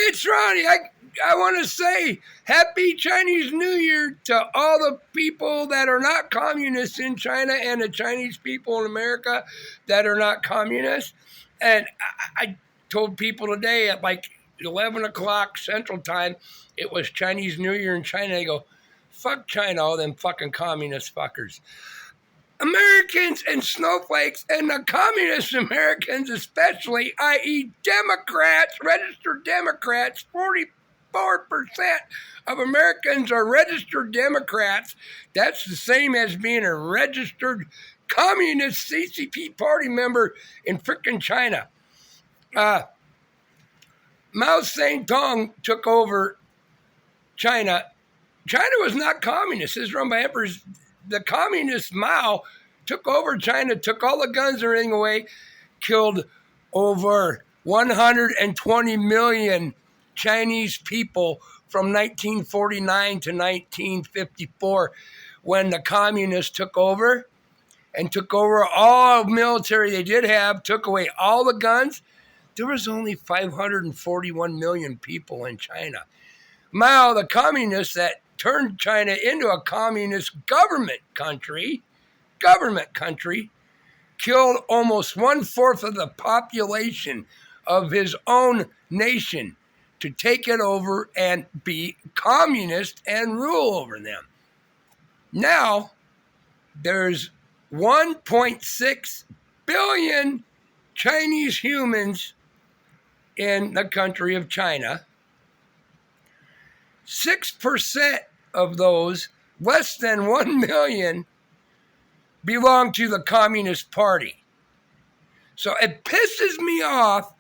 it's Ronnie. I want to say Happy Chinese New Year to all the people that are not communists in China and the Chinese people in America that are not communists. And I told people today at like 11 o'clock Central Time, it was Chinese New Year in China. They go, fuck China, all them fucking communist fuckers. Americans and snowflakes and the communist Americans especially, i.e. Democrats, registered Democrats, 44% of Americans are registered Democrats. That's the same as being a registered communist CCP party member in frickin' China. Mao Zedong took over China. China was not communist. It was run by emperors. The communist Mao took over China, took all the guns and everything away, killed over 120 million Chinese people from 1949 to 1954 when the communists took over and took over all military they did have, took away all the guns. There was only 541 million people in China. Mao, the communist that turned China into a communist government country, killed almost 1/4 of the population of his own nation to take it over and be communist and rule over them. Now, there's 1.6 billion Chinese humans in the country of China. 6% of those, less than 1 million, belong to the Communist Party. So it pisses me off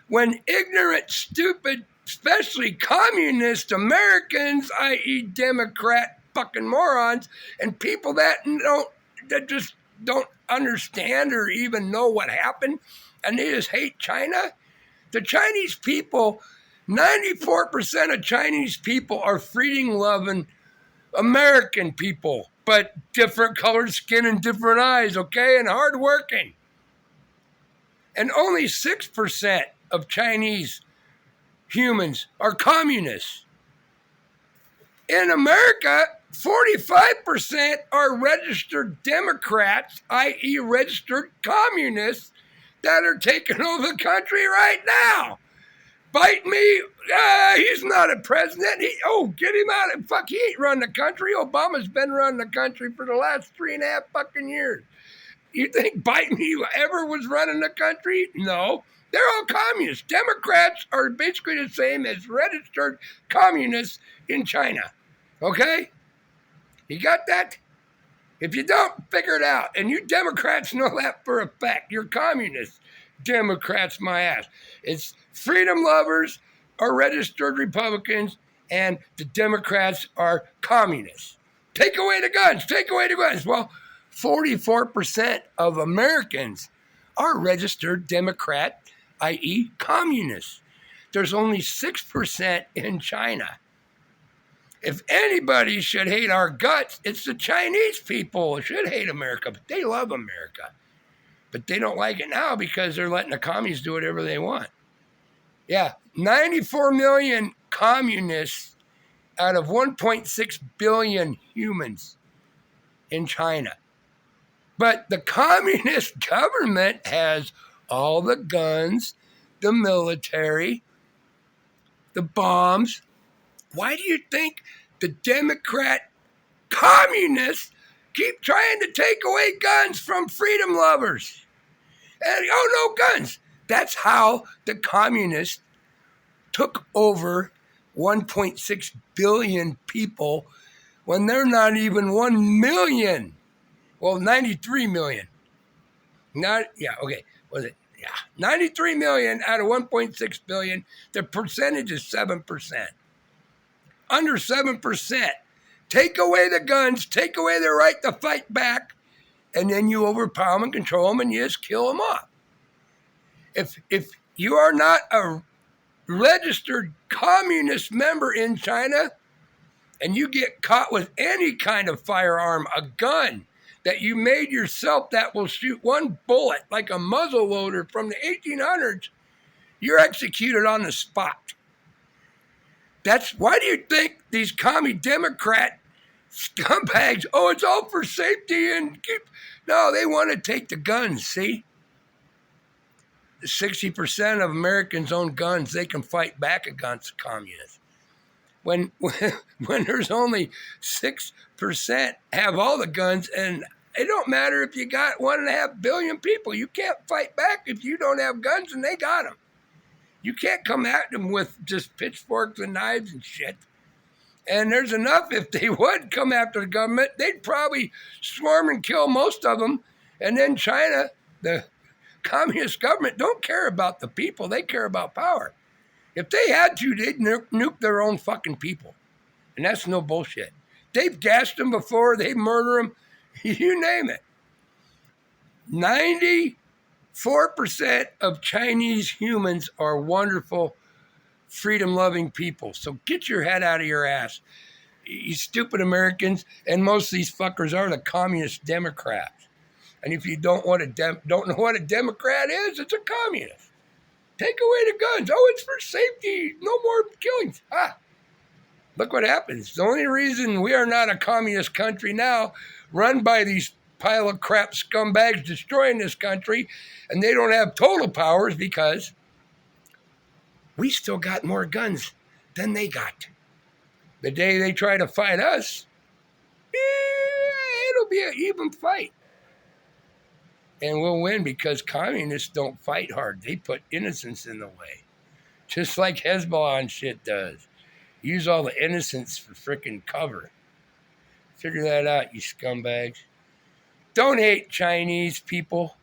when ignorant, stupid, especially communist Americans, i.e. Democrat fucking morons, and people that just don't understand or even know what happened, and they just hate China. The Chinese people, 94% of Chinese people are freedom-loving American people, but different colored skin and different eyes, okay, and hardworking. And only 6% of Chinese humans are communists. In America, 45% are registered Democrats, i.e. registered communists, that are taking over the country right now. Bite me, he's not a president. Get him out. Fuck, he ain't run the country. Obama's been running the country for the last 3.5 fucking years. You think Bite me ever was running the country? No. They're all communists. Democrats are basically the same as registered communists in China. Okay? You got that? If you don't, figure it out. And you Democrats know that for a fact. You're communists. Democrats, my ass. It's freedom lovers are registered Republicans, and the Democrats are communists. Take away the guns. Take away the guns. Well, 44% of Americans are registered Democrat, i.e. communists. There's only 6% in China. If anybody should hate our guts, it's the Chinese people who should hate America. But they love America. But they don't like it now because they're letting the commies do whatever they want. Yeah, 94 million communists out of 1.6 billion humans in China. But the communist government has all the guns, the military, the bombs. Why do you think the Democrat communists keep trying to take away guns from freedom lovers? And, no guns. That's how the communists took over 1.6 billion people when they're not even 1 million. Well, 93 million. 93 million out of 1.6 billion. The percentage is 7%. Under 7%. Take away the guns, take away their right to fight back, and then you overpower them and control them and you just kill them off. If you are not a registered communist member in China and you get caught with any kind of firearm, a gun that you made yourself that will shoot one bullet like a muzzle loader from the 1800s, you're executed on the spot. Why do you think these commie Democrat scumbags, oh, it's all for safety and keep. No, they want to take the guns, see? 60% of Americans own guns. They can fight back against communists. When there's only 6% have all the guns, and it don't matter if you got 1.5 billion people. You can't fight back if you don't have guns and they got them. You can't come at them with just pitchforks and knives and shit. And there's enough, if they would come after the government, they'd probably swarm and kill most of them. And then China, the communist government, don't care about the people. They care about power. If they had to, they'd nuke their own fucking people. And that's no bullshit. They've gassed them before. They murder them. You name it. 94% of Chinese humans are wonderful, freedom-loving people. So get your head out of your ass. You stupid Americans, and most of these fuckers are the communist Democrats. And if you don't know what a Democrat is, it's a communist. Take away the guns. Oh, it's for safety. No more killings. Look what happens. The only reason we are not a communist country now, run by these pile of crap scumbags destroying this country, and they don't have total powers because we still got more guns than they got. The day they try to fight us, it'll be an even fight. And we'll win because communists don't fight hard. They put innocence in the way. Just like Hezbollah and shit does. Use all the innocence for freaking cover. Figure that out, you scumbags. Don't hate Chinese people.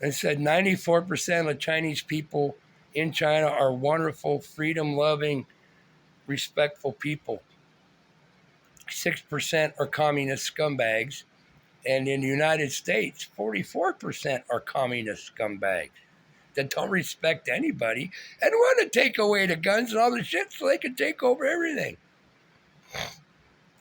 I said 94% of Chinese people in China are wonderful, freedom-loving, respectful people. 6% are communist scumbags. And in the United States, 44% are communist scumbags that don't respect anybody and want to take away the guns and all the shit so they can take over everything.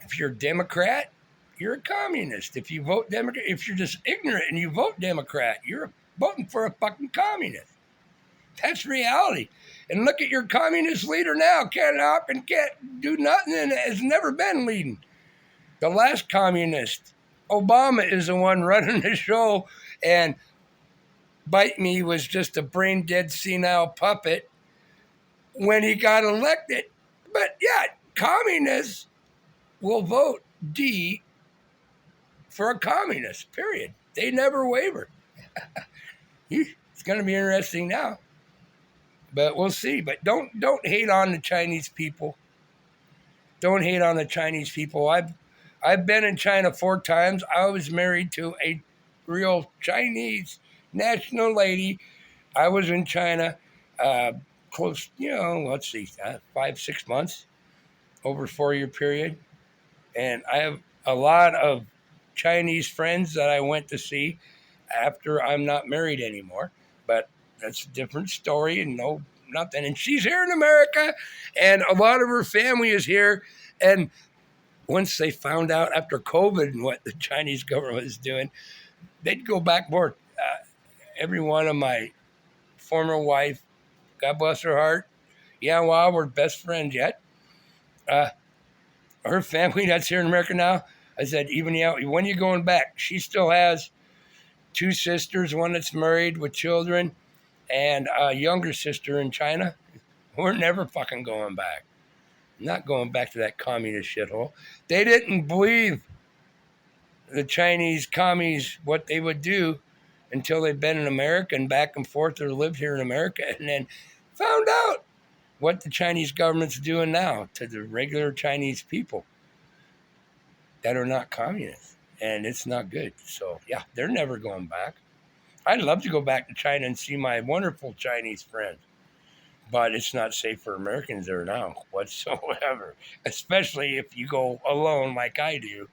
If you're a Democrat, you're a communist. If you vote Democrat, if you're just ignorant and you vote Democrat, you're voting for a fucking communist. That's reality. And look at your communist leader now. Can't help and can't do nothing and has never been leading. The last communist, Obama, is the one running the show, and Bite Me was just a brain-dead senile puppet when he got elected. But yeah, communists will vote D for a communist, period. They never waver. It's going to be interesting now. But we'll see. But don't hate on the Chinese people. Don't hate on the Chinese people. I've been in China 4 times. I was married to a real Chinese national lady. I was in China close, let's see, 5-6 months over a 4-year period. And I have a lot of Chinese friends that I went to see after I'm not married anymore. But that's a different story and nothing. And she's here in America, and a lot of her family is here. And once they found out after COVID and what the Chinese government is doing, they'd go back more. Every one of my former wife, God bless her heart, we're best friends yet. Her family that's here in America now, I said, when are you going back? She still has 2 sisters, one that's married with children, and a younger sister in China. We're never fucking going back. Not going back to that communist shithole. They didn't believe the Chinese commies what they would do until they've been in America and back and forth or lived here in America, and then found out what the Chinese government's doing now to the regular Chinese people that are not communists. And it's not good. So, yeah, they're never going back. I'd love to go back to China and see my wonderful Chinese friends. But it's not safe for Americans there now whatsoever, especially if you go alone like I do.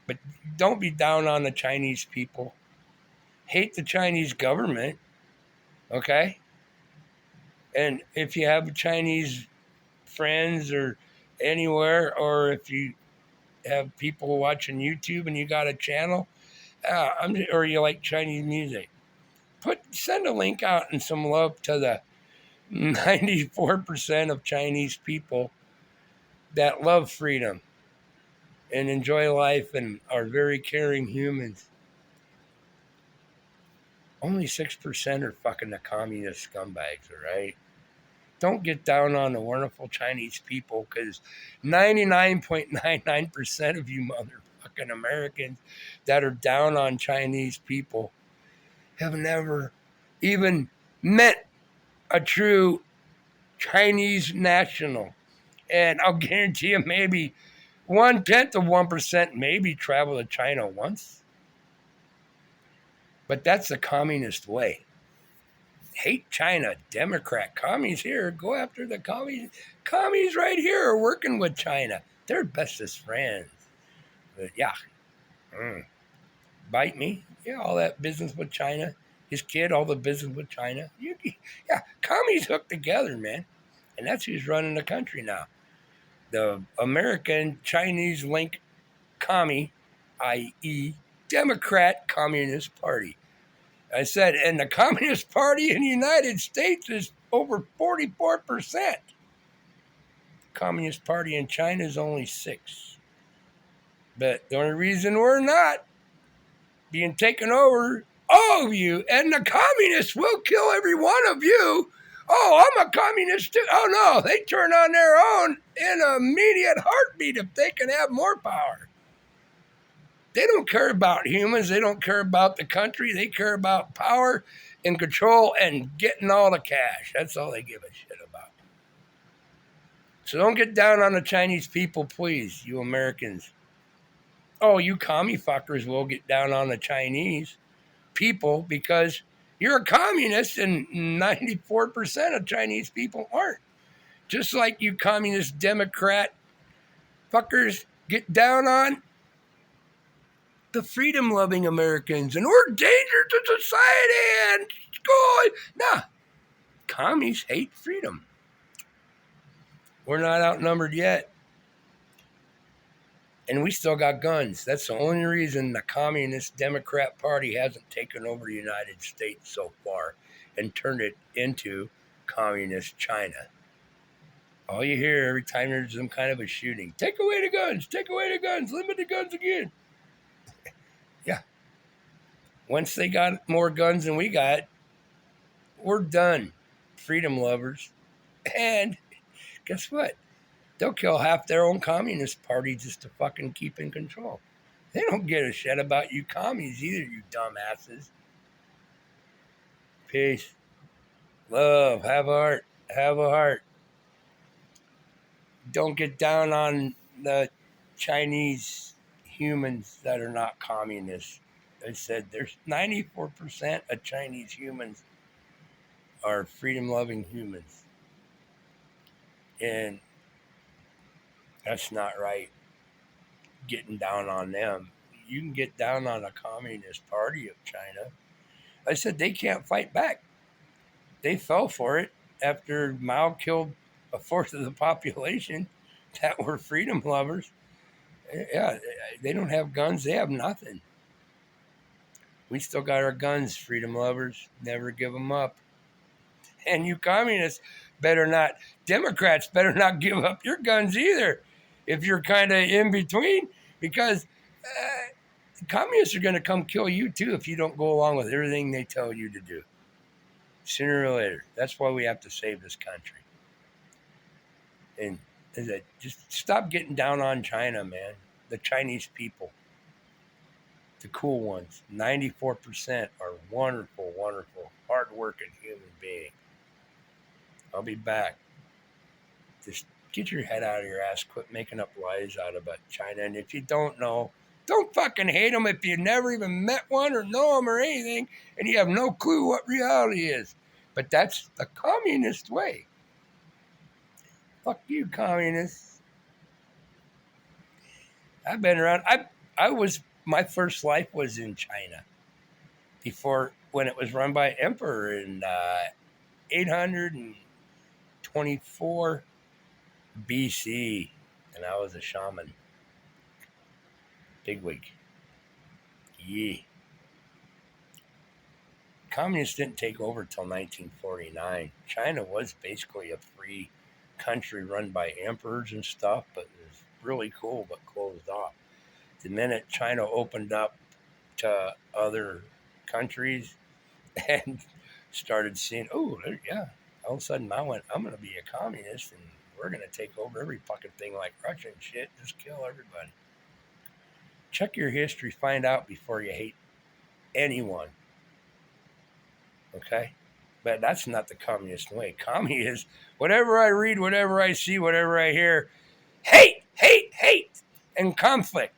But don't be down on the Chinese people. Hate the Chinese government, okay? And if you have Chinese friends or anywhere, or if you have people watching YouTube and you got a channel, or you like Chinese music, send a link out and some love to the 94% of Chinese people that love freedom and enjoy life and are very caring humans. Only 6% are fucking the communist scumbags, all right? Don't get down on the wonderful Chinese people, because 99.99% of you motherfucking Americans that are down on Chinese people have never even met a true Chinese national. And I'll guarantee you, maybe 1/10 of 1% maybe travel to China once. But that's the communist way. Hate China, Democrat, commies here, go after the commies. Commies right here are working with China. They're bestest friends. But yeah, bite me. Yeah, all that business with China. His kid, all the business with China. Yeah, commies hooked together, man. And that's who's running the country now. The American Chinese link commie, i.e., Democrat Communist Party. I said, and the Communist Party in the United States is over 44%. Communist Party in China is only 6%. But the only reason we're not being taken over, all of you, and the communists will kill every one of you. Oh, I'm a communist too. Oh no, they turn on their own in an immediate heartbeat if they can have more power. They don't care about humans. They don't care about the country. They care about power and control and getting all the cash. That's all they give a shit about. So don't get down on the Chinese people, please, you Americans. Oh, you commie fuckers will get down on the Chinese people because you're a communist and 94% of Chinese people aren't. Just like you communist Democrat fuckers get down on the freedom-loving Americans, and we're a danger to society and school. Nah, commies hate freedom. We're not outnumbered yet. And we still got guns. That's the only reason the Communist Democrat Party hasn't taken over the United States so far and turned it into communist China. All you hear every time there's some kind of a shooting, take away the guns, limit the guns again. Yeah. Once they got more guns than we got, we're done, freedom lovers. And guess what? They'll kill half their own communist party just to fucking keep in control. They don't give a shit about you commies either, you dumbasses. Peace. Love. Have heart. Have a heart. Don't get down on the Chinese humans that are not communists. I said there's 94% of Chinese humans are freedom-loving humans. And that's not right. Getting down on them. You can get down on the Communist Party of China. I said they can't fight back. They fell for it after Mao killed a fourth of the population that were freedom lovers. Yeah, they don't have guns. They have nothing. We still got our guns, freedom lovers. Never give them up. And you communists better not, Democrats better not give up your guns either if you're kind of in between, because communists are going to come kill you too if you don't go along with everything they tell you to do. Sooner or later. That's why we have to save this country. And just stop getting down on China, man. The Chinese people. The cool ones. 94% are wonderful, wonderful, hardworking human beings. I'll be back. Just get your head out of your ass. Quit making up lies out about China. And if you don't know, don't fucking hate them if you never even met one or know them or anything, and you have no clue what reality is. But that's the communist way. Fuck you, communists. I've been around. My first life was in China before, when it was run by emperor in 824 BC, and I was a shaman. Bigwig. Yeah. Communists didn't take over till 1949. China was basically a free country run by emperors and stuff, but it was really cool, but closed off. The minute China opened up to other countries and started seeing, oh, yeah, all of a sudden I went, I'm going to be a communist and we're going to take over every fucking thing like Russia and shit, just kill everybody. Check your history, find out before you hate anyone. Okay? But that's not the communist way. Communist, whatever I read, whatever I see, whatever I hear, hate, hate, hate, and conflict.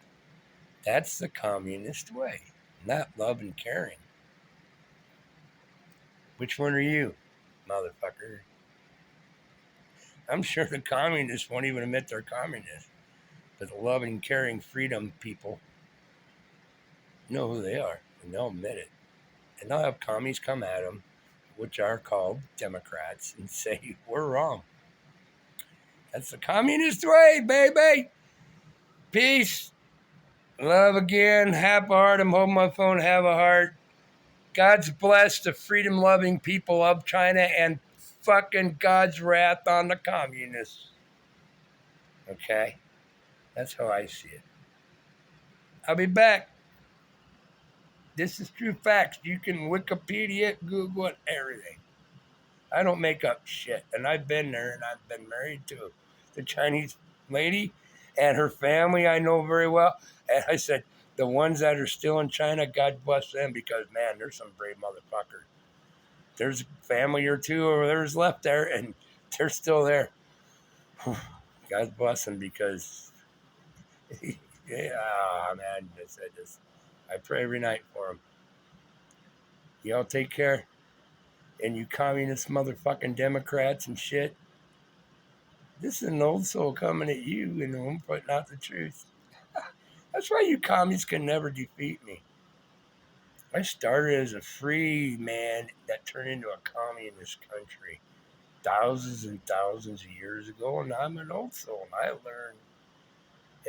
That's the communist way, not love and caring. Which one are you, motherfucker? I'm sure the communists won't even admit they're communists. But the loving, caring, freedom people know who they are, and they'll admit it. And they'll have commies come at them, which are called Democrats, and say, we're wrong. That's the communist way, baby. Peace. Love again. Happy heart. I'm holding my phone. Have a heart. God's blessed the freedom-loving people of China and fucking God's wrath on the communists. Okay? That's how I see it. I'll be back. This is true facts. You can Wikipedia it, Google it, everything. I don't make up shit. And I've been there, and I've been married to the Chinese lady and her family I know very well. And I said, the ones that are still in China, God bless them, because, man, there's some brave motherfuckers. There's a family or two over there's left there, and they're still there. God bless them, because, yeah, man, I pray every night for them. Y'all take care. And you communist motherfucking Democrats and shit. This is an old soul coming at you, I'm putting out the truth. That's why you commies can never defeat me. I started as a free man that turned into a communist country thousands and thousands of years ago, and I'm an old soul, and I learned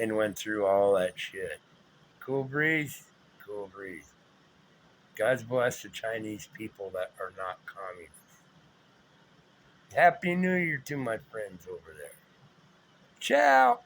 and went through all that shit. Cool breeze, cool breeze. God's bless the Chinese people that are not communists. Happy New Year to my friends over there. Ciao.